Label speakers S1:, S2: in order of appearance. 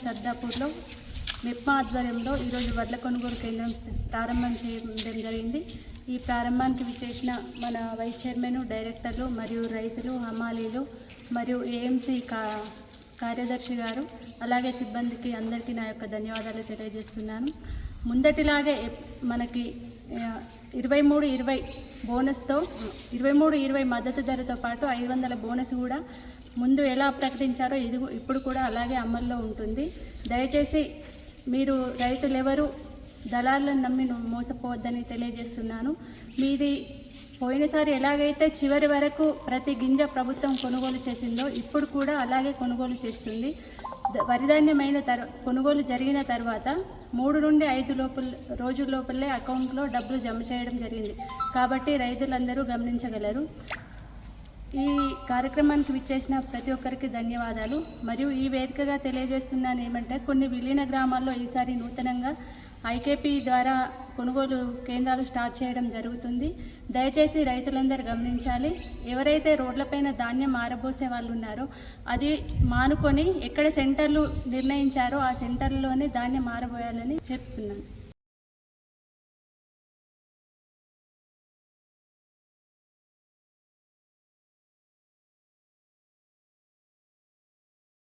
S1: సర్దాపూర్లో మెప్మా ఆధ్వర్యంలో ఈరోజు వడ్ల కొనుగోలు కేంద్రం ప్రారంభం చేయడం జరిగింది. ఈ ప్రారంభానికి విచ్చేసిన మన వైస్ చైర్మన్, డైరెక్టర్లు మరియు రైతులు, హమాలీలు మరియు ఏఎంసీ కార్యదర్శి గారు, అలాగే సిబ్బందికి అందరికీ నా యొక్క ధన్యవాదాలు తెలియజేస్తున్నాను. ముందటిలాగే మనకి 23-20 బోనస్తో 23-20 మద్దతు ధరతో పాటు 500 బోనస్ కూడా ముందు ఎలా ప్రకటించారో ఇప్పుడు కూడా అలాగే అమల్లో ఉంటుంది. దయచేసి మీరు రైతులెవరూ దళాలను నమ్మి మోసపోవద్దని తెలియజేస్తున్నాను. మీది పోయినసారి ఎలాగైతే చివరి వరకు ప్రతి గింజ ప్రభుత్వం కొనుగోలు చేసిందో ఇప్పుడు కూడా అలాగే కొనుగోలు చేస్తుంది. వరిధాన్యమైన కొనుగోలు జరిగిన తర్వాత 3 నుండి 5 రోజుల లోపలే అకౌంట్లో డబ్బులు జమ చేయడం జరిగింది. కాబట్టి రైతులందరూ గమనించగలరు. ఈ కార్యక్రమానికి విచ్చేసిన ప్రతి ఒక్కరికి ధన్యవాదాలు. మరియు ఈ వేదికగా తెలియజేస్తున్నాను ఏమంటే, కొన్ని విలీన గ్రామాల్లో ఈసారి నూతనంగా ఐకేపీ ద్వారా కొనుగోలు కేంద్రాలు స్టార్ట్ చేయడం జరుగుతుంది. దయచేసి రైతులందరూ గమనించాలి. ఎవరైతే రోడ్లపైన ధాన్యం ఆరబోసే వాళ్ళు ఉన్నారో అది మానుకొని ఎక్కడ సెంటర్లు నిర్ణయించారో ఆ సెంటర్లోనే ధాన్యం ఆరబోయాలని చెప్తున్నాను.